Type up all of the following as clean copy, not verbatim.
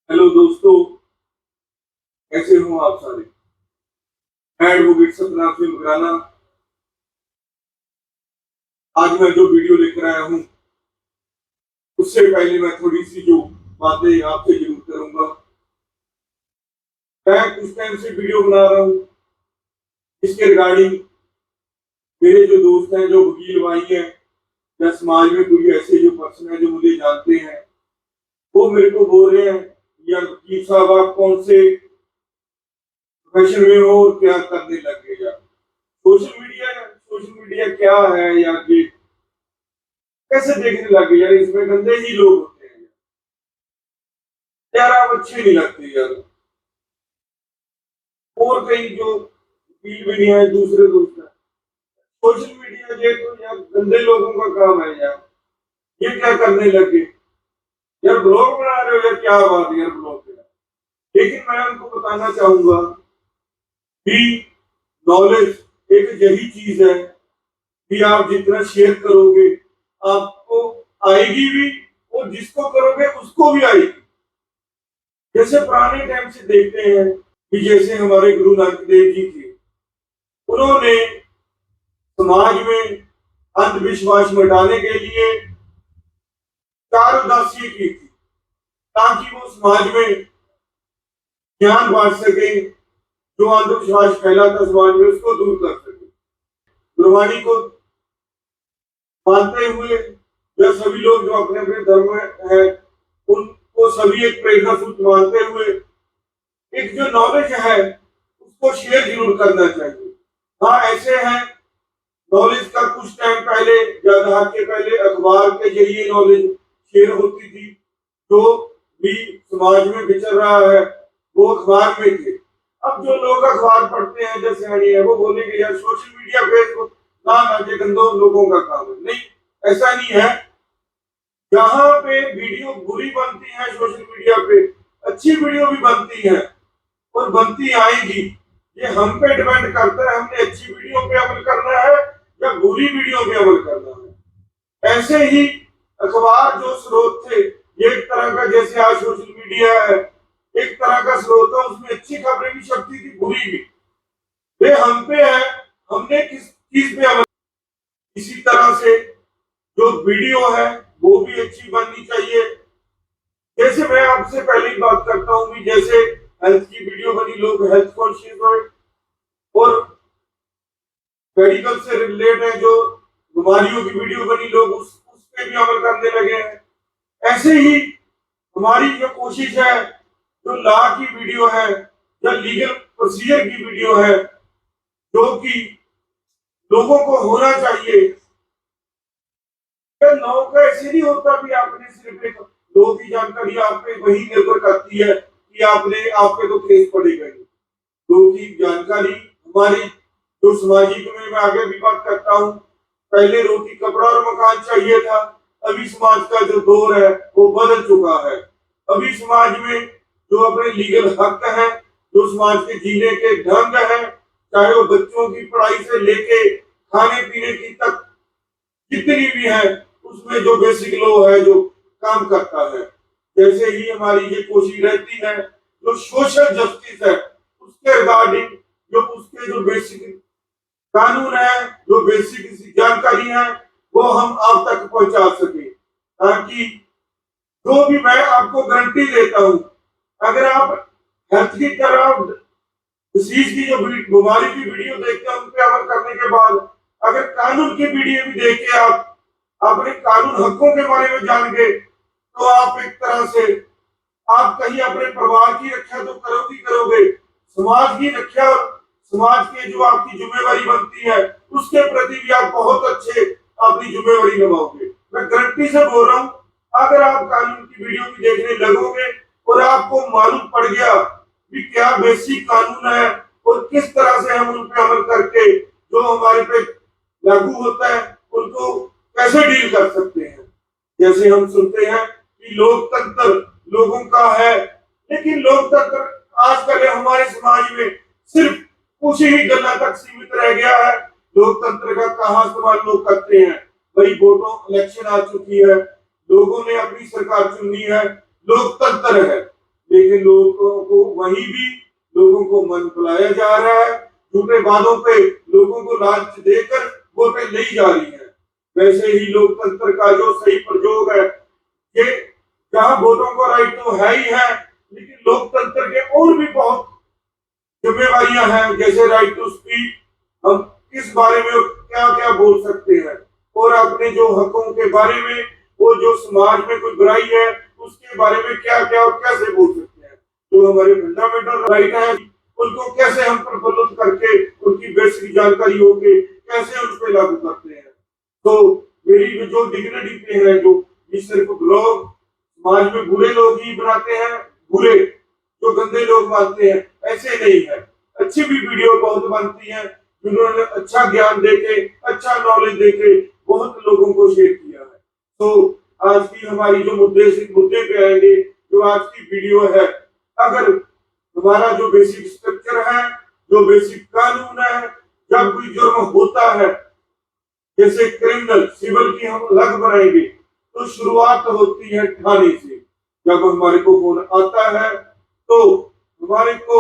Hello दोस्तों, कैसे हो आप सारे। मैं एडवोकेट सतनाम सिंह मकराना। आज मैं जो वीडियो लेकर आया हूँ उससे पहले मैं थोड़ी सी जो बातें आपसे जरूर करूंगा। मैं कुछ टाइम से वीडियो बना रहा हूँ इसके रिगार्डिंग। मेरे जो दोस्त हैं, जो वकील भाई हैं या समाज में कोई ऐसे जो पर्सन है जो मुझे जानते हैं, वो मेरे को बोल रहे हैं यार वकील साहब आप कौन से प्रोफेशन में हो और क्या करने लग गए यार। सोशल मीडिया क्या है यार, ये कैसे देखने लग गए यार, इसमें गंदे ही लोग होते हैं यार, आप अच्छे नहीं लगते यार। और कई जो फील्ड भी नहीं है, दूसरे दोस्त है। सोशल मीडिया ये तो यार गंदे लोगों का काम है यार। ये क्या करने लगे यार, ब्लॉग बना रहे हो यार, क्या बात है यार ब्लॉग पे। लेकिन मैं उनको बताना चाहूंगा कि नॉलेज एक यही चीज है कि आप जितना शेयर करोगे आपको आएगी भी, और जिसको करोगे उसको भी आएगी। जैसे पुराने टाइम से देखते हैं कि जैसे हमारे गुरु नानक देव जी थे, उन्होंने समाज में अंधविश्वास मिटाने के लिए चार उदासी की थी, ताकि वो समाज में ज्ञान बांट सके, जो अंधविश्वास फैला था समाज में उसको दूर कर सके। गुरुवाणी को मानते हुए या सभी लोग जो अपने अपने धर्म में है उनको सभी एक प्रेरणा सूत्र मानते हुए एक जो नॉलेज है उसको शेयर जरूर करना चाहिए। हाँ, ऐसे हैं नॉलेज का कुछ टाइम पहले, ज्यादा के पहले अखबार के जरिए नॉलेज शेयर होती थी। जो भी समाज में विचर रहा है वो अखबार में थे। अब जो लोग अखबार पढ़ते हैं जैसे है वो बोलेंगे यार सोशल मीडिया पे ना ये गंदो लोगों का काम है। नहीं, ऐसा नहीं है। जहां पे वीडियो बुरी बनती है सोशल मीडिया पे, अच्छी वीडियो भी बनती है और बनती आएगी। ये हम पे डिपेंड करता है, हमने अच्छी वीडियो पे अमल करना है या बुरी वीडियो पे अमल करना है। ऐसे ही अखबार जो स्रोत थे, ये एक तरह का जैसे आज सोशल मीडिया है एक तरह का स्रोत है, उसमें अच्छी खबरें भी छपती थी, बुरी भी। वे हम पे है, हमने किस चीज पे अमल। इसी तरह से जो वीडियो है वो भी अच्छी बननी चाहिए। जैसे मैं आपसे पहले ही बात करता हूँ कि जैसे हेल्थ की वीडियो बनी, लोग हेल्थ कॉन्शियस हुए और मेडिकल से रिलेटेड है जो बीमारियों की वीडियो बनी, लोग उस पे भी अमल करने लगे हैं। ऐसे ही हमारी जो कोशिश है, जो लॉ की वीडियो है या लीगल प्रोसीजर की वीडियो है, जो कि लोगों को होना चाहिए। लॉ का ऐसे नहीं होता कि आपने सिर्फ एक लॉ की जानकारी आप पे वही निर्भर करती है कि आपने आप पे तो केस पड़ेगा ही। लॉ की जानकारी हमारी जो सामाजिक में मैं आगे भी बात करता हूँ, पहले रोटी कपड़ा और मकान चाहिए था, अभी समाज का जो दौर है वो बदल चुका है। अभी समाज में जो अपने लीगल हक है, जो समाज के जीने के ढंग है, चाहे वो बच्चों की पढ़ाई से लेके खाने पीने की तक जितनी भी है, उसमें जो बेसिक लॉ है जो काम करता है। जैसे ही हमारी ये कोशिश रहती है जो सोशल जस्टिस है उसके रिगार्डिंग, जो उसके जो बेसिक कानून है, जो बेसिक जानकारी है वो हम आप तक पहुंचा सके, ताकि जो भी मैं आपको गारंटी देता हूं, अगर आप हेल्थ की तरफ डिसीज की जो बीमारी की वीडियो देखते हैं उन पे अमल करने के बाद अगर कानून की वीडियो भी देख के आप अपने कानून हकों के बारे में जान गए, तो आप एक तरह से आप कहीं अपने परिवार की रक्षा तो करोगे, समाज की रक्षा और समाज के जो आपकी जिम्मेवारी बनती है उसके प्रति भी आप बहुत अच्छे अपनी जिम्मेवारी निभाओगे। मैं गारंटी से बोल रहा हूँ, अगर आप कानून की वीडियो भी देखने लगोगे और आपको मालूम पड़ गया कि क्या बेसिक कानून है और किस तरह से हम उन पर अमल करके जो हमारे पे लागू होता है उनको कैसे डील कर सकते हैं। जैसे हम सुनते हैं कि लोकतंत्र लोगों का है, लेकिन लोकतंत्र आजकल हमारे समाज में सिर्फ कुछ ही गल्ला तक सीमित रह गया है। लोकतंत्र का कहाँ इस्तेमाल लोग करते हैं भाई, वोटों इलेक्शन आ चुकी है, लोगों ने अपनी सरकार चुननी है, लोकतंत्र है। लेकिन लेकिन लोगों को वहीं भी लोगों को मन बुलाया जा रहा है, झूठे वादों पे लोगों को लालच देकर वोटें ली जा रही है। वैसे ही लोकतंत्र का जो सही प्रयोग है, ये जहां वोटों का राइट तो है ही है, लेकिन लोकतंत्र के और भी बहुत जिम्मेवारियां हैं, जैसे राइट टू स्पीक, हम किस बारे में क्या क्या बोल सकते हैं और अपने जो हकों के बारे में, वो जो समाज में कोई बुराई है उसके बारे में क्या क्या और कैसे बोल सकते हैं। जो हमारे फंडामेंटल राइट है उनको कैसे हम प्रफुल्लित करके उनकी बेसिक जानकारी होके कैसे उन पर लागू करते हैं। तो मेरी जो डिग्निटी पे है, जो ये सिर्फ लोग समाज में बुरे लोग ही बनाते हैं, बुरे जो गंदे लोग मानते हैं, ऐसे नहीं है। अच्छी भी वीडियो बहुत बनती है जिन्होंने अच्छा ज्ञान देके, अच्छा नॉलेज देके बहुत लोगों को शेयर किया है। तो आज की हमारी जो मुद्दे पे आएंगे, जो आज की वीडियो है, अगर हमारा जो बेसिक स्ट्रक्चर है, जो बेसिक कानून है, जब कोई जुर्म होता है, जैसे क्रिमिनल सिविल की हम अलग बनाएंगे, तो शुरुआत होती है थाने से। जब हमारे को फोन आता है तो हमारे को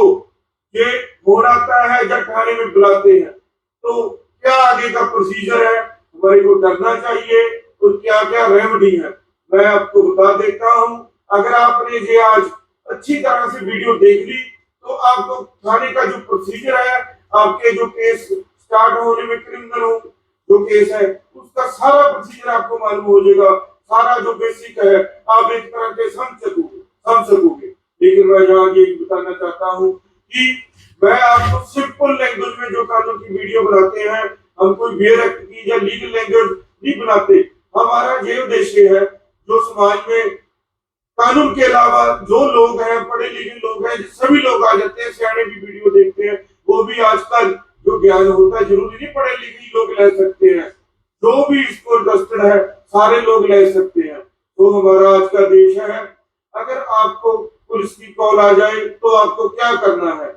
ये फोन आता है, जब थाने में बुलाते हैं तो क्या आगे का प्रोसीजर है, हमारे को डरना चाहिए और क्या क्या रेमेडी है, मैं आपको बता देता हूं। अगर आपने ये आज अच्छी तरह से वीडियो देख ली तो आपको थाने का जो प्रोसीजर है, आपके जो केस स्टार्ट होने में क्रिमिनल हो जो केस है, उसका सारा प्रोसीजर आपको मालूम हो जाएगा। सारा जो बेसिक है आप एक तरह के समझ सकोगे। लेकिन मैं यहाँ ये बताना चाहता हूँ कि मैं आपको सिंपल लैंग्वेज में जो कानून की वीडियो बनाते हैं, हम कोई वेयर एक्ट की या लीगल लैंग्वेज नहीं बनाते। हमारा ये उद्देश्य है जो समाज में कानून के अलावा जो लोग हैं, पढ़े लिखे लोग हैं, सभी लोग आ जाते हैं, सियाने भी वीडियो देखते हैं, वो भी आजकल जो ज्ञान होता है जरूरी नहीं पढ़े लिखे लोग ले सकते हैं, जो भी इसको इंटरेस्टेड है सारे लोग ले सकते हैं। तो हमारा आज का देश है। अगर आपको पुलिस की कॉल आ जाए तो आपको क्या करना है,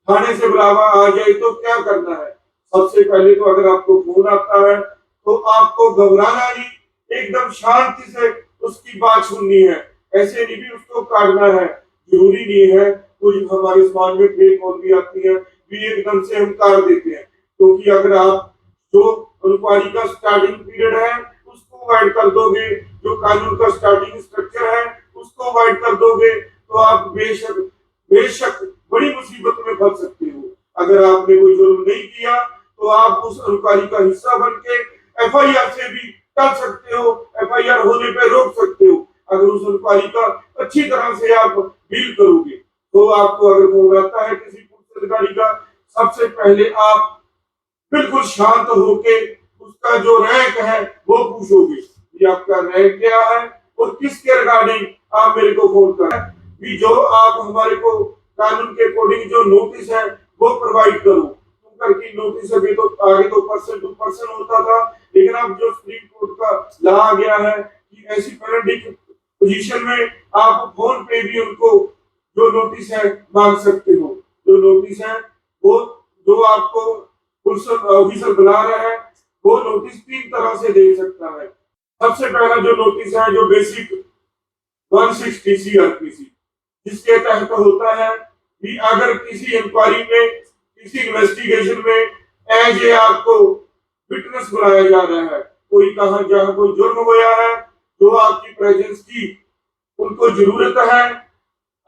थाने से बुलावा आ जाए तो क्या करना है। सबसे पहले तो अगर आपको फोन आता है तो आपको घबराना नहीं, एकदम शांति से उसकी बात सुननी है, ऐसे नहीं भी उसको काटना है। जरूरी नहीं है, कुछ हमारे समाज में फेक कॉल भी आती है, भी एकदम से हम काट देते हैं, क्योंकि अगर आप जो इंक्वायरी का स्टार्टिंग पीरियड है उसको अवॉइड कर दोगे, जो कानून का स्टार्टिंग स्ट्रक्चर है उसको अवॉइड कर दोगे, तो आप बेशक बड़ी मुसीबत में फंस सकते हो। अगर आपने कोई जुर्म नहीं किया तो आप उस इंक्वायरी का हिस्सा बन के एफआईआर से भी कर सकते हो, एफआईआर होने पे रोक सकते हो, अगर उस इंक्वायरी का अच्छी तरह से आप डील करोगे। तो आपको अगर फोन आता है किसी पुलिस अधिकारी का, सबसे पहले आप बिल्कुल शांत होके उसका जो रैंक है वो पूछोगे कि आपका रैंक क्या है और किसके रिगार्डिंग आप मेरे को फोन कर रहे हैं। जो आप हमारे को कानून के अकॉर्डिंग जो नोटिस है वो प्रोवाइड करो। करके नोटिस अभी तो आगे तो पर्सन टू पर्सन होता था, लेकिन अब जो सुप्रीम कोर्ट का लॉ आ गया है कि ऐसी पेनल्टी पोजीशन में आप फोन पे भी उनको जो नोटिस है मांग सकते हो। जो नोटिस है वो जो आपको पुलिस ऑफिसर बुला रहा है वो नोटिस 3 तरह से दे सकता है। सबसे पहला जो नोटिस है जो बेसिक 160 CRPC, जिसके तहत होता है कि अगर किसी इंक्वायरी में, किसी इन्वेस्टिगेशन में एज ए आपको विटनेस बुलाया जा रहा है, कोई कहा जहां कोई जुर्म हुआ है, जो आपकी प्रेजेंस की उनको जरूरत है,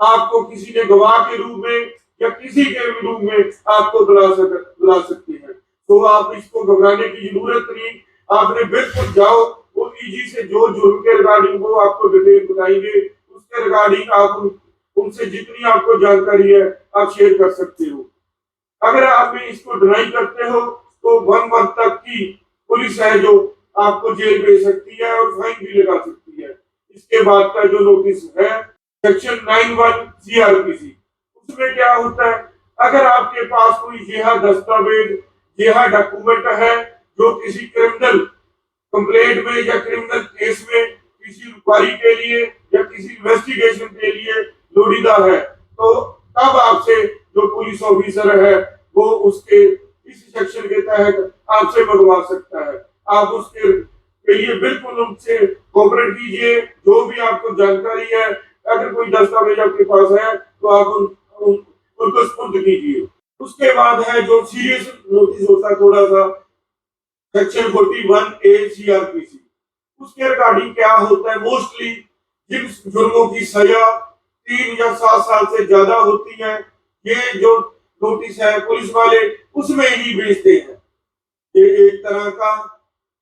आपको किसी ने गवाह के रूप में या किसी के रूप में आपको बुला सकते हैं। तो आप इसको घबराने की जरूरत नहीं, आपने बिल्कुल जाओ, वो ईजी से जो जुर्म के रिगार्डिंग वो आपको डिटेल बताएंगे, उसके रिगार्डिंग आप उनसे जितनी आपको जानकारी है आप शेयर कर सकते हो। अगर आप इसको डिनाई करते हो तो 1 मंथ तक की पुलिस है जो आपको जेल भेज सकती है और फाइन भी लगा सकती है। इसके बाद का जो नोटिस है सेक्शन 91 CRPC, उसमें क्या होता है, अगर आपके पास कोई यह दस्तावेज, यह डॉक्यूमेंट है जो किसी क्रिमिनल कंप्लेंट में या क्रिमिनल केस में किसी इंक्वायरी के लिए या किसी इन्वेस्टिगेशन के लिए लोड़ीदा है, तो तब आपसे जो पुलिस ऑफिसर है वो उसके इस सेक्शन के तहत आपसे मंगवा सकता है। आप उसके लिए बिल्कुल उनसे कोऑपरेट कीजिए, जो भी आपको जानकारी है, अगर कोई दस्तावेज आपके पास है तो आप उनको स्पुर्द कीजिए। उसके बाद है जो सीरियस नोटिस होता है थोड़ा सा, सेक्शन 41A CRPC, उसके रिगार्डिंग क्या होता है, मोस्टली जिन जुर्मों की सजा 3 या 7 साल से ज्यादा होती है, ये जो नोटिस है पुलिस वाले उसमें ही भेजते हैं। ये एक तरह का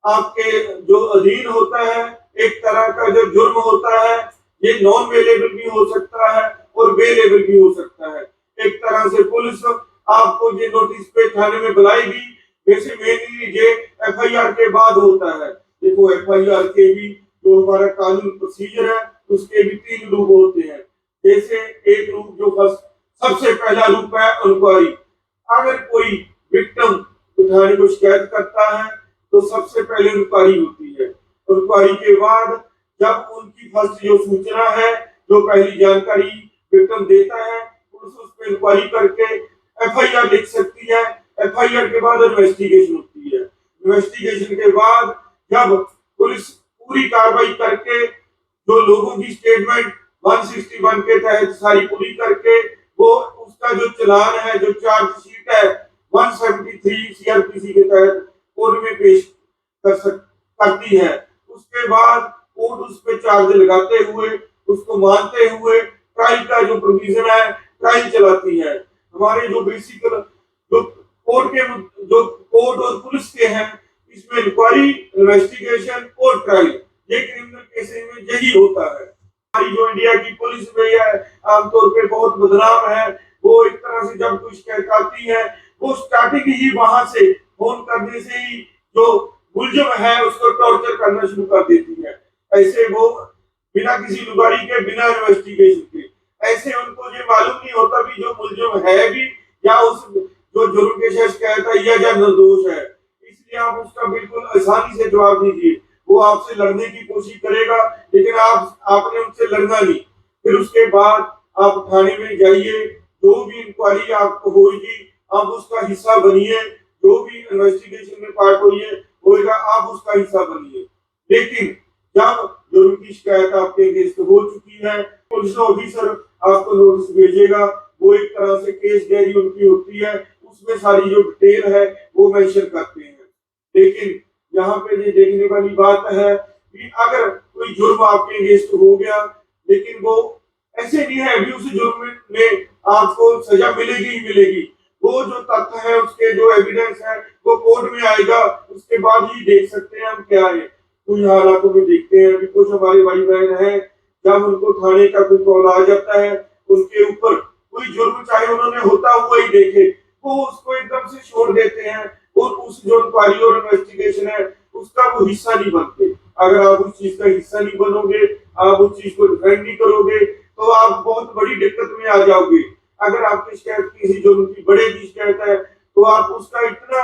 आपके जो अधीन होता है, एक तरह का जो जुर्म होता है, ये नॉन वेलेबल भी हो सकता है और वेलेबल भी हो सकता है। एक तरह से पुलिस आपको ये नोटिस पे थाने में बुलाएगी, वैसे मेनली ये FIR के बाद होता है। देखो FIR के भी जो हमारा कानून प्रोसीजर है उसके भी 3 रूप होते हैं। जैसे एक रूप जो फर्स्ट सबसे पहला रूप है इंक्वायरी। अगर कोई विक्टिम थाने को शिकायत करता है तो सबसे पहले इंक्वायरी होती है। इंक्वायरी के बाद जब उनकी फर्स्ट जो सूचना है, जो पहली जानकारी विक्टिम देता है, पुलिस उस पर इंक्वायरी करके FIR लिख सकती है। FIR के बाद इन्वेस्टिगेशन होती है। इन्वेस्टिगेशन के बाद जब पुलिस पूरी कार्रवाई करके जो लोगों की स्टेटमेंट 161 के तहत सारी पूरी करके वो उसका जो चलान है, जो चार्जशीट है 173 CRPC के तहत कोर्ट में पेश करती है। उसके बाद कोर्ट उस पे चार्ज लगाते हुए, उसको मानते हुए ट्रायल का जो प्रोविजन है ट्रायल चलाती है। हमारे जो बेसिक जो कोर्ट और पुलिस के हैं, इसमें इंक्वायरी, इन्वेस्टिगेशन और ट्रायल, ये क्रिमिनल केसेस में यही होता है। हमारी जो इंडिया की पुलिस में है आमतौर पे बहुत बदनाम है। वो एक तरह से जब कोई शिकायत आती है वो स्टार्टिंग ही वहां से फोन करने से ही जो मुलजिम है उसको टॉर्चर करना शुरू कर देती है। ऐसे वो बिना किसी लुगारी के, बिना इन्वेस्टिगेशन के, ऐसे उनको ये मालूम नहीं होता भी जो मुलजिम है भी या उस जो जुर्म के शिकायत है या निर्दोष है। इसलिए आप उसका बिल्कुल आसानी से जवाब दीजिए। वो आपसे लड़ने की कोशिश करेगा लेकिन आपने उनसे लड़ना नहीं। फिर उसके बाद आप थाने में जाइए, जो भी इंक्वायरी आपको होगी आप उसका हिस्सा बनिए, जो भी इन्वेस्टिगेशन में पार्ट होएगा आप उसका हिस्सा बनिए। लेकिन जब जुर्म की शिकायत आपके अगेंस्ट हो चुकी है, पुलिस ऑफिसर आपको नोटिस भेजेगा। वो एक तरह से केस डायरी उनकी होती है, उसमें सारी जो डिटेल है वो मेंशन करते हैं। लेकिन यहाँ पे ये देखने वाली बात है कि अगर कोई जुर्म आपके अगेंस्ट हो गया लेकिन वो ऐसे नहीं है अभी उस जुर्म में आपको सजा मिलेगी ही मिलेगी। वो जो तथ्य है, उसके जो एविडेंस है वो कोर्ट में आएगा, उसके बाद ही देख सकते हैं हम क्या है। तो यहाँ हालातों में देखते हैं अभी कुछ हमारे भाई बहन है, जब उनको थाने का कोई कॉल आ जाता है, उनके ऊपर कोई जुर्म चाहे उन्होंने होता हुआ ही देखे, वो उसको एकदम से छोड़ देते हैं और उस जो इंक्वायरी और इन्वेस्टिगेशन है उसका वो हिस्सा नहीं बनते। अगर आप उस चीज का हिस्सा नहीं बनोगे, आप उस चीज को डिफेंड नहीं करोगे तो आप बहुत बड़ी दिक्कत में आ जाओगे। अगर आपकी शिकायत किसी जुर्म की बड़े की शिकायत है तो आप उसका इतना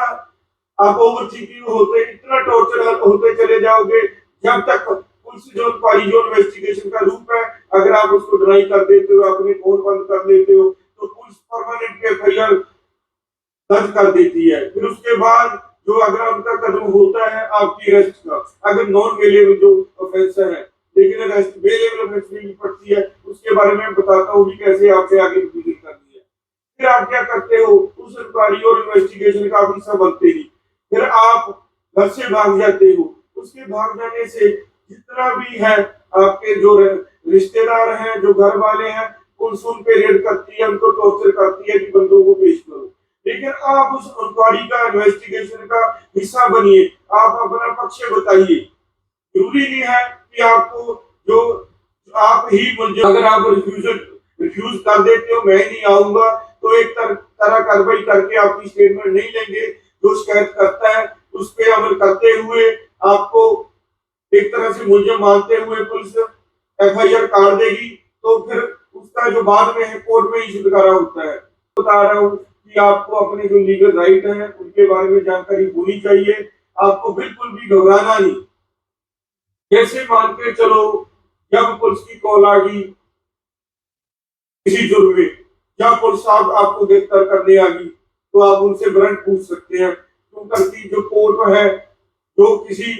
आप ओवर थिंकिंग होते, इतना टॉर्चर होते चले जाओगे जब तक पुलिस जो इंक्वायरी जो इन्वेस्टिगेशन का रूप है, अगर आप उसको डिनाई कर देते हो, अपने फोन बंद कर लेते हो तो पुलिस परमानेंट FIR दर्ज कर देती है। फिर उसके बाद जो अगर उनका कदम होता है आपकी अरेस्ट का, अगर नॉन वेलेबल जो ऑफेंस है, लेकिन अरेस्ट वेलेबल ऑफेंस नहीं पड़ती है, उसके बारे में बताता हूँ कि कैसे आपसे आगे प्रोसीजर करनी है। फिर आप क्या करते हो, उस इंक्वायरी और इन्वेस्टिगेशन का आप हिस्सा बनते नहीं, फिर आप घर से भाग जाते हो। उसके भाग जाने से जितना भी है आपके जो रिश्तेदार हैं, जो घर वाले हैं, पुलिस उन पे रेड करती है, उनको टॉर्चर करती है कि बंदों को पेश करो। लेकिन आप उस इंक्वायरी का, इन्वेस्टिगेशन का हिस्सा बनिए, आप अपना पक्ष बताइए। जरूरी नहीं है कि आपको जो आप ही अगर आप रिफ्यूज कर देते हो, मैं नहीं आऊंगा, तो एक तरह कार्रवाई करके आपकी स्टेटमेंट नहीं लेंगे। जो शिकायत करता है उस पर अमल करते हुए आपको एक तरह से मुलजिम मानते हुए पुलिस FIR काट देगी, तो फिर उसका जो बाद में है कोर्ट में ही छुटकारा होता है। बता रहा हूँ कि आपको अपने जो लीगल राइट हैं उनके बारे में जानकारी होनी चाहिए। आपको बिल्कुल भी घबराना नहीं। जैसे मान के चलो जब पुलिस की कॉल आ गई किसी जुर्म में, जब पुलिस आपको गिरफ्तार करने आ गई, तो आप उनसे वारंट पूछ सकते हैं। क्यों करती जो कोर्ट है, जो किसी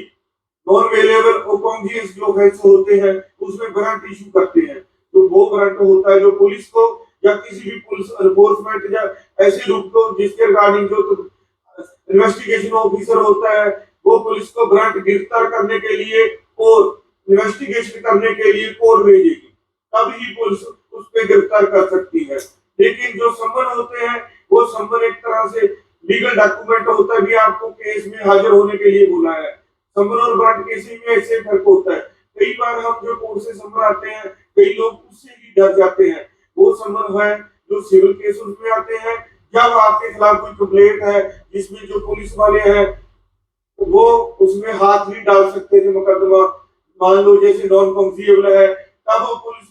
नॉन वेलेबल जो ऑफेंस होते हैं उसमें वारंट इशू करते हैं, तो वो वारंट होता है जो पुलिस को या किसी भी पुलिस एनफोर्समेंट या ऐसे रूप को जिसके रिगार्डिंग जो इन्वेस्टिगेशन ऑफिसर होता है वो पुलिस को ग्रांट गिरफ्तार करने के लिए और इन्वेस्टिगेशन करने के लिए कोर्ट भेजेगी, तब ही पुलिस उस पर गिरफ्तार कर सकती है। लेकिन जो सम्मन होते हैं वो सम्मन एक तरह से लीगल डॉक्यूमेंट होता है, भी आपको केस में हाजिर होने के लिए बोला है। सम्मन और ग्रांट केस में ऐसे फर्क होता है। कई बार हम जो कोर्ट से सम्मन आते हैं कई लोग उससे ही डर जाते हैं। वो सम्मन है जो सिविल केस में आते हैं, जब आपके खिलाफ कोई कंप्लेंट है जिसमें जो पुलिस वाले हैं वो उसमें हाथ नहीं डाल सकते थे मुकदमा, मान लो जैसे नॉन कांग्रेसिबल है, तब वो पुलिस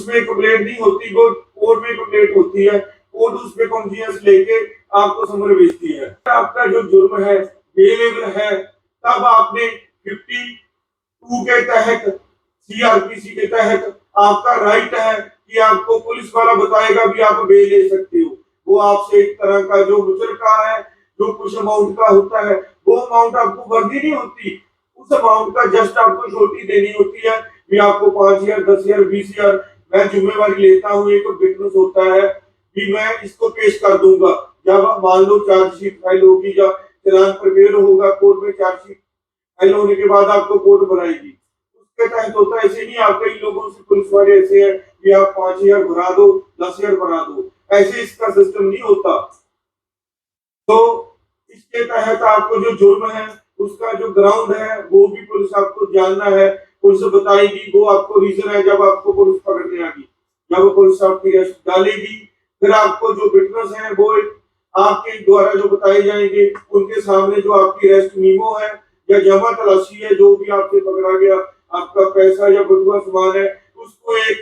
में कंप्लेंट नहीं होती, वो कोर्ट में कंप्लेंट होती है। कोर्ट उस पे कॉन्शियस लेके आपको समन भेजती है। आपका जो जुर्म है बेलेबल है, तब आपने 52 के तहत सीआरपीसी के तहत आपका राइट है कि आपको पुलिस वाला बताएगा भी आप बेल ले सकते हो। वो आपसे एक तरह का जो मुचलका है, जो कुछ अमाउंट का होता है, वो अमाउंट आपको भरनी नहीं होती, उस अमाउंट का जस्ट आपको छोटी देनी होती है भी आपको 5,000 10,000 20,000 मैं जिम्मेवारी लेता हूँ। एक विटनेस होता है कि मैं इसको पेश कर दूंगा, जब मान लो चार्जशीट फाइल होगी या चालान प्रिपेयर होगा कोर्ट में, चार्जशीट फाइल होने के बाद आपको कोर्ट बुलाएगी, उसके तहत होता है। ऐसे नहीं आप कई लोगों से पुलिस वाले ऐसे हैं कि आप 5,000 भरा दो 10,000 भरा दो, ऐसे इसका सिस्टम नहीं होता। तो इसके तहत आपको जो जुर्म है उसका जो ग्राउंड है वो भी पुलिस आपको जानना है, पुलिस बताएगी। वो आपको रीजन है जब आपको पुलिस पकड़ने आएगी, जब पुलिस आपकी अरेस्ट डालेगी, फिर आपको जो विटनेस है वो आपके द्वारा जो बताए जाएंगे, उनके सामने जो आपकी अरेस्ट मीमो है या जमा तलाशी है, जो भी आपसे पकड़ा गया आपका पैसा या बटुआ सामान है, उसको एक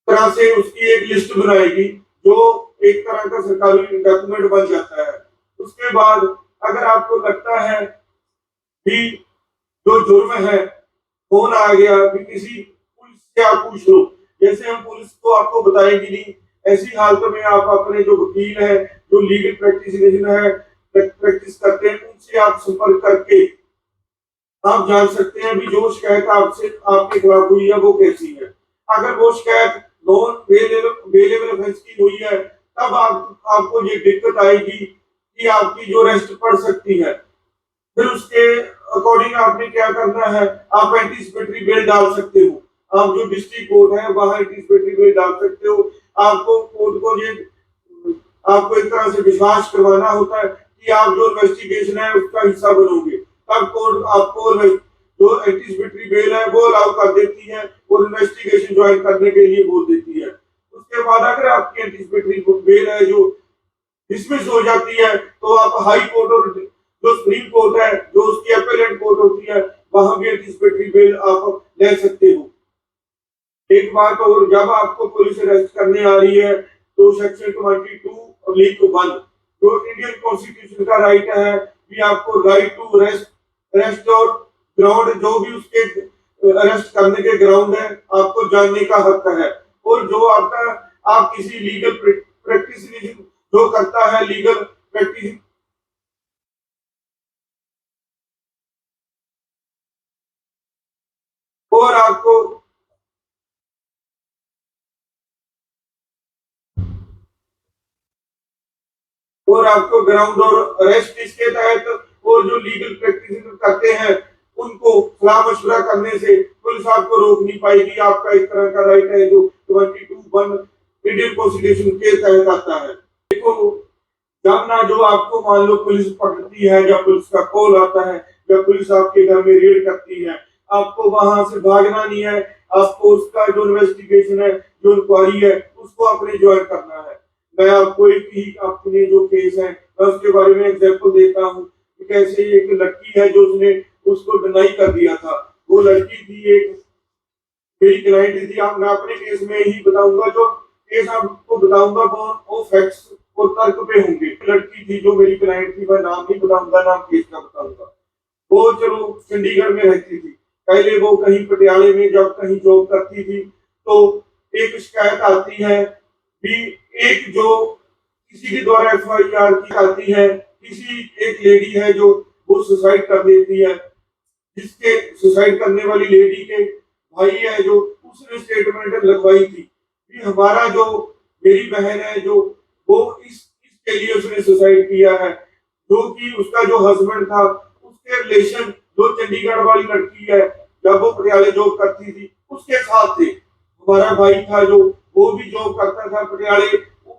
तरह से उसकी एक लिस्ट बनाएगी जो एक तरह का सरकारी डॉक्यूमेंट बन जाता है। उसके बाद अगर आपको लगता है कि जो जुर्म है फोन आ गया कि किसी पुलिस से आप पूछ लो, जैसे हम पुलिस को आपको बताएंगे नहीं, ऐसी हालत में आप अपने जो वकील है, जो लीगल प्रैक्टिस करते हैं, उनसे आप संपर्क करके आप जान सकते हैं भी जो शिकायत आपसे आपके खिलाफ हुई है वो कैसी है। अगर वो शिकायत नॉन वेलेबल ऑफेंस की हुई है, तब आपको ये दिक्कत आएगी कि आपकी जो अरेस्ट पड़ सकती है। फिर उसके अकॉर्डिंग आपने क्या करना है, आप एंटीसिपेटरी बेल डाल सकते हो। आप जो डिस्ट्रिक्ट कोर्ट है वहां एंटीसिपेटरी बेल डाल सकते हो। आपको कोर्ट को ये आपको एक तरह से विश्वास करवाना होता है कि आप जो इन्वेस्टिगेशन है उसका हिस्सा बनोगे, तब कोर्ट आपको जो एंटीसिपेटरी बेल है वो अलाउ कर देती है और इन्वेस्टिगेशन ज्वाइन करने के लिए बोल देती है। उसके बाद अगर आपकी एंटीसिपेटरी बेल है जो डिसमिस हो जाती है, तो आप हाई कोर्ट और जो सुप्रीम कोर्ट है, जो उसकी अपीलेट कोर्ट होती है, वहां भी एंटीसिपेटरी बेल आप ले सकते हो। एक बात और, जब आपको पुलिस अरेस्ट करने आ रही है तो सेक्शन 22(1) जो इंडियन कॉन्स्टिट्यूशन का राइट है कि आपको राइट टू अरेस्ट और ग्राउंड, जो भी उसके अरेस्ट करने के ग्राउंड है आपको जानने का हक है। और जो आपका आप किसी लीगल प्रैक्टिस जो करता है लीगल प्रैक्टिस और आपको ग्राउंड और अरेस्ट इसके तहत, और जो लीगल प्रैक्टिस करते हैं उनको सलाह मशवरा करने से पुलिस आपको रोक नहीं पाएगी। आपका एक तरह का राइट है जो 22(1) इंडियन कॉन्स्टिट्यूशन के तहत आता है। देखो, जब ना जो आपको मान लो पुलिस पकड़ती है, जब पुलिस का कॉल आता है, जब पुलिस आपके घर में रेड करती है, आपको वहां से भागना नहीं है। आपको उसका जो इन्वेस्टिगेशन है, जो इंक्वायरी है, उसको अपने ज्वाइन करना है। मैं आपको एक ही अपने जो केस है मैं उसके बारे में एग्जांपल देता हूँ। कैसे एक लड़की है जो उसने उसको डिनाई कर दिया था। वो लड़की थी, एक मेरी क्लाइंट थी। मैं अपने केस में ही बताऊंगा, जो केस आपको बताऊंगा वो फैक्ट्स और तर्क पे होंगे। लड़की थी जो मेरी क्लाइंट थी, मैं नाम नहीं बताऊंगा, नाम केस का बताऊंगा। वो चलो चंडीगढ़ में रहती थी। पहले वो कहीं पटियाले में जब कहीं जॉब करती थी, तो एक शिकायत आती है कि एक जो किसी के द्वारा FIR की आती है, किसी एक लेडी है जो वो सुसाइड कर देती है, जिसके सुसाइड करने वाली लेडी के भाई है जो उसने स्टेटमेंट लगवाई थी कि हमारा जो मेरी बहन है जो वो इसके लिए उसने सुसाइड किया है, जो कि उसका जो हस्बैंड था उसके रिलेशन जो चंडीगढ़ वाली लड़की है जब वो पटियाले जॉब करती थी उसके साथ थे। हमारा भाई था जो वो भी जॉब करता था पटियाले,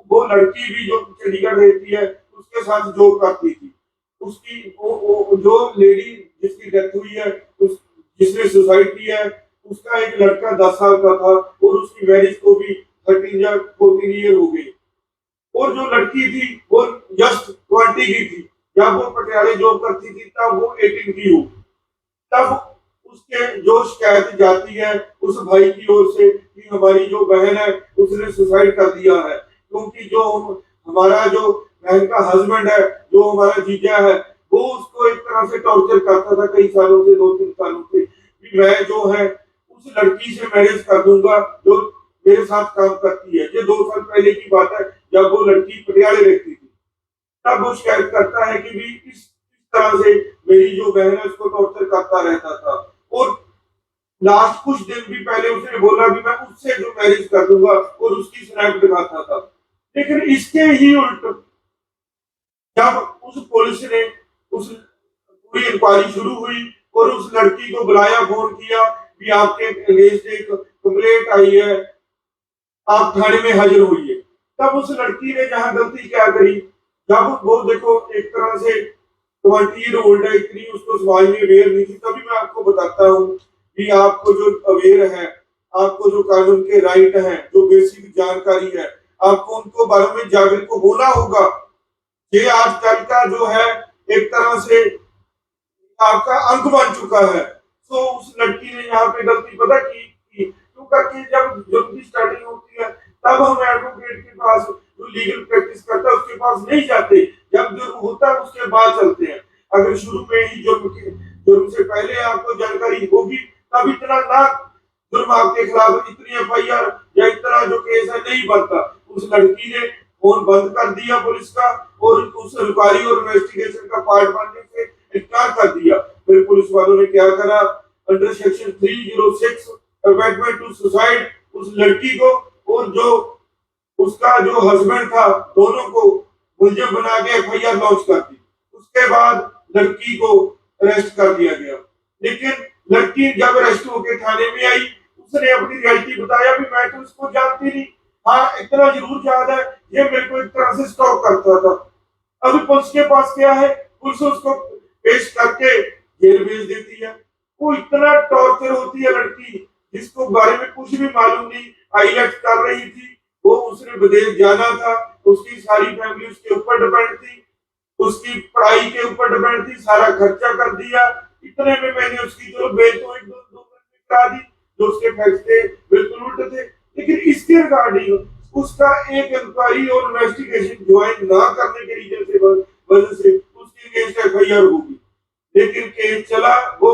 वो लड़की भी जो चंडीगढ़ रहती है उसके साथ जॉब करती थी। उसकी वो जो लेडी जिसकी डेथ हुई है उस जिसने सुसाइड किया है उसका एक लड़का 10 साल का था और उसकी मैरिज को भी 13 या 14 ईयर हो गई। और जो लड़की थी वो जस्ट 20 की थी, जब वो पटियाले जॉब करती थी तब वो 18 की हो। तब उसके जो शिकायत जाती है उस भाई की ओर से कि हमारी जो बहन है उसने सुसाइड कर दिया है, क्योंकि जो हमारा जो बहन का हस्बैंड है जो हमारा जीजा है वो उसको एक तरह से टॉर्चर करता था कई सालों से, 2-3 सालों से, कि मैं जो है उस लड़की से मैरिज कर दूंगा जो मेरे साथ काम करती है। ये 2 साल पहले की बात है जब वो लड़की पटियाले रहती थी। तब वो शिकायत करता है कि भी इस तरह से मेरी जो बहन है उसको टॉर्चर करता रहता था। और लास्ट कुछ दिन भी पहले उसने बोला कि मैं उससे जो मैरिज कर दूंगा और उसकी स्नैप दिखाता था। लेकिन इसके ही उल्ट जब उस पुलिस ने उस पूरी इंक्वायरी शुरू हुई और उस लड़की को बुलाया, फोन किया कि आपके अगेंस्ट एक कंप्लेंट आई है, आप थाने में हाजिर हुई। तब उस लड़की ने जहां गलती क्या करी, जब वो देखो एक तरह से 20 ईयर ओल्ड है, इतनी उसको समाज में अवेयर नहीं थी। तभी मैं आपको बताता हूँ कि आपको जो अवेयर है, आपको जो कानून के राइट हैं, जो बेसिक जानकारी है, आपको उनको बारे में जागरूक होना होगा। ये आजकल का जो है एक तरह से आपका अंग बन चुका है। तो उस लड़की ने यहाँ पे गलती पता की क्यों करके, जब जुर्म की स्टार्टिंग होती है तब हम एडवोकेट के पास जो लीगल प्रैक्टिस करता है उसके पास नहीं जाते, जब जुर्म होता है उसके बाद चलते हैं। अगर शुरू में ही जुर्म से पहले आपको जानकारी होगी तब इतना ना जुर्म आपके खिलाफ इतनी एफआईआर या इतना जो केस है नहीं बनता। उस लड़की ने फोन बंद कर दिया पुलिस का और उस इंक्वायरी और इन्वेस्टिगेशन का पार्ट बनने से इनकार कर दिया। फिर पुलिस वालों ने क्या करा, under section 306 abetment to suicide उस लड़की को और जो उसका जो हस्बैंड था दोनों को मुलजिम बना के एफआईआर लॉन्च कर दी। उसके बाद लड़की को अरेस्ट कर दिया गया। लेकिन लड़की जब अरेस्ट होकर थाने में आई उसने अपनी रियलिटी बताया भी मैं तो इसको जानती नहीं, हाँ इतना जरूर याद है ये मेरे को एक तरह से स्टॉक करता था। अभी पुलिस के पास क्या है, पुलिस उसको पेश करके जेल भेज देती है। वो इतना टॉर्चर होती है लड़की जिसको बारे में कुछ भी मालूम नहीं, आईलेट्स कर रही थी, वो उसने विदेश जाना था, उसकी सारी फैमिली उसके ऊपर डिपेंड थी, उसकी पढ़ाई के ऊपर डिपेंड थी, सारा खर्चा कर दिया। इतने में मैंने उसकी जो बेल तो एक दो दो मिनट में करा दी, जो उसके फैक्ट थे बिल्कुल उल्टे थे। लेकिन इसके रिगार्डिंग उसका एक इंक्वायरी और इन्वेस्टिगेशन ज्वाइन ना करने के रीजन से वजह से उसके अगेंस्ट एफआईआर होगी। लेकिन केस चला, वो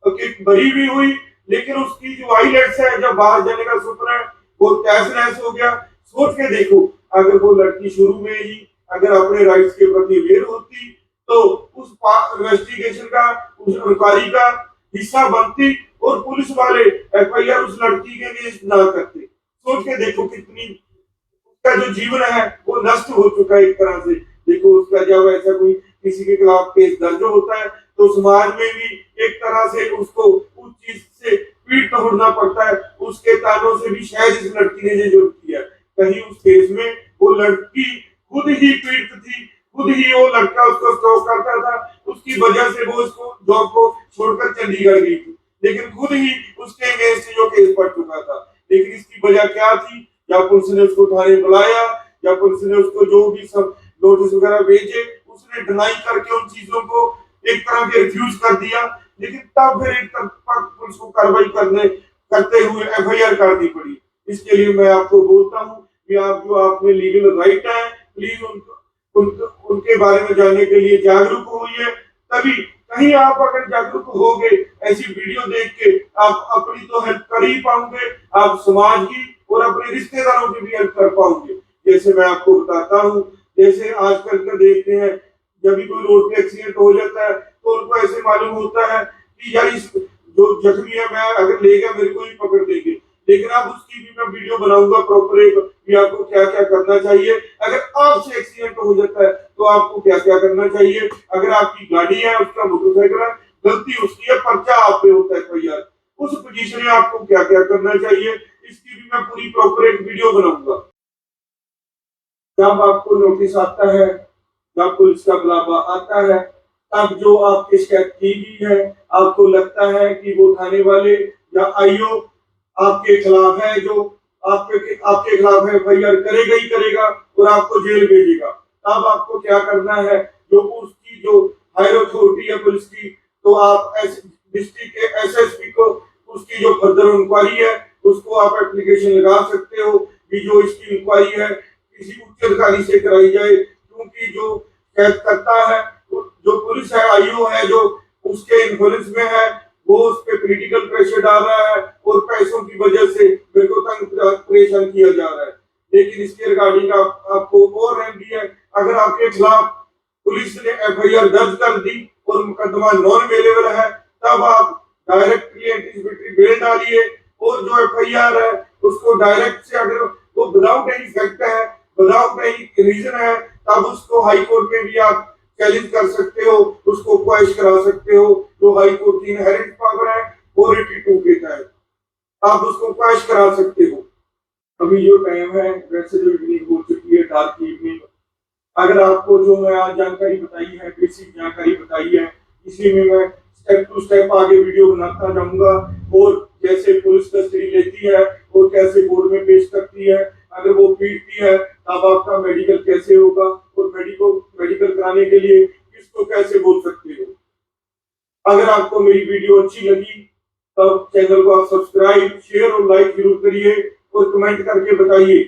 बरी भी हुई, लेकिन उसकी जो आईलेट्स है, जब बाहर जाने का सपना है, वो तहस नहस हो गया। सोच के देखो अगर वो लड़की शुरू में ही अगर अपने राइट्स के प्रति अवेयर होती तो उस इन्वेस्टिगेशन का, उस इंक्वायरी का हिस्सा बनती और पुलिस वाले एफआईआर उस लड़की के अगेंस्ट ना करते। सोच के देखो कितनी उसका जो जीवन है वो नष्ट हो चुका है एक तरह से। देखो उसका जब ऐसा कोई किसी के खिलाफ केस दर्ज होता है तो समाज में भी एक तरह से उसको उस चीज से पीठ तोड़ना पड़ता है, उसके तानों से भी शायद इस लड़की ने जो किया। कहीं उस केस में वो लड़की खुद ही पीड़ित थी, खुद ही वो लड़का उसको स्टॉक करता था, उसकी वजह से वो उसको जॉब को छोड़कर चंडीगढ़ गई थी, लेकिन खुद ही उसके अगेंस्ट जो केस पड़ चुका था। लेकिन इसकी वजह क्या थी, जब पुलिस ने उसको थाने बुलाया, जब पुलिस ने उसको जो भी सब नोटिस वगैरह भेजे, उसने डिनाई करके उन चीजों को एक तरह के रिफ्यूज कर दिया। लेकिन तब फिर एक तरफा पुलिस को कार्रवाई करते हुए एफआईआर करनी पड़ी। इसके लिए मैं आपको बोलता हूँ कि आप जो आपने लीगल राइट है प्लीज उनके बारे में जानने के लिए जागरूक होइए। तभी कहीं आप अगर जागरूक होगे ऐसी वीडियो देख के आप अपनी तो हेल्प कर ही पाओगे, आप समाज की और अपने रिश्तेदारों की भी हेल्प कर पाओगे। जैसे मैं आपको बताता हूँ, जैसे आजकल का देखते हैं जब भी कोई रोड पे एक्सीडेंट हो जाता है तो उनको ऐसे मालूम होता है कि यार इस जो जख्मी है मैं अगर ले गया मेरे को ही पकड़ देंगे। लेकिन अब उसकी भी मैं वीडियो बनाऊंगा प्रॉपर एक कि आपको क्या क्या करना चाहिए। अगर आपसे एक्सीडेंट हो जाता है तो आपको क्या क्या करना चाहिए। अगर आपकी गाड़ी है, उसका मोटरसाइकिल है, गलती उसकी है, पर्चा आप पे होता है एफआईआर, उस पोजीशन में आपको क्या क्या करना चाहिए, इसकी भी मैं पूरी प्रॉपर एक वीडियो बनाऊंगा। जब आपको नोटिस आता है, जब पुलिस का बुलावा आता है, तब जो आपकी शिकायत की गई है, आपको लगता है कि वो थाने वाले या आईओ आपके खिलाफ है, जो आपके खिलाफ है एफआईआर करेगा ही करेगा और आपको जेल भेजेगा, तब आपको क्या करना है, जो उसकी जो हायर अथॉरिटी है पुलिस की, तो आप डिस्ट्रिक्ट के एसएसपी को उसकी जो फर्दर इंक्वायरी है उसको आप एप्लीकेशन लगा सकते हो कि जो इसकी इंक्वायरी है किसी उच्च अधिकारी से कराई जाए, क्योंकि जो कैद करता है जो पुलिस है, आईओ है, जो उसके इन्फ्लुएंस में है, वो उस पर पॉलिटिकल प्रेशर डाल रहा है और पैसों की वजह से मेरे को तंग परेशान किया जा रहा है। लेकिन इसके रिगार्डिंग आपको और रेमेडी है। अगर आपके खिलाफ पुलिस ने एफआईआर दर्ज कर दी और मुकदमा नॉन अवेलेबल है, तब आप डायरेक्टली एंटीसिपेटरी बेल डालिए और जो एफआईआर है उसको डायरेक्ट से, अगर वो विदाउट एनी फैक्ट है, विदाउट एनी रीजन है, तब उसको हाई कोर्ट में भी आप चैलेंज कर सकते हो, उसको क्वेश करा सकते हो, जो हाई कोर्ट की इनहेरेंट पावर है 482 के तहत आप उसको क्वेश करा सकते हो। अभी जो टाइम है, वैसे जो इवनिंग हो चुकी है, डार्क इवनिंग, अगर आपको जो मैं आज जानकारी बताई है, बेसिक जानकारी बताई है, इसी में मैं स्टेप टू स्टेप आगे वीडियो बनाता जाऊंगा और जैसे पुलिस कस्टडी लेती है और कैसे कोर्ट में पेश करती है, अगर वो पीटती है तब आपका मेडिकल कैसे होगा और मेडिकल कराने के लिए किसको कैसे बोल सकते हो। अगर आपको मेरी वीडियो अच्छी लगी तब चैनल को आप सब्सक्राइब, शेयर और लाइक जरूर करिए और कमेंट करके बताइए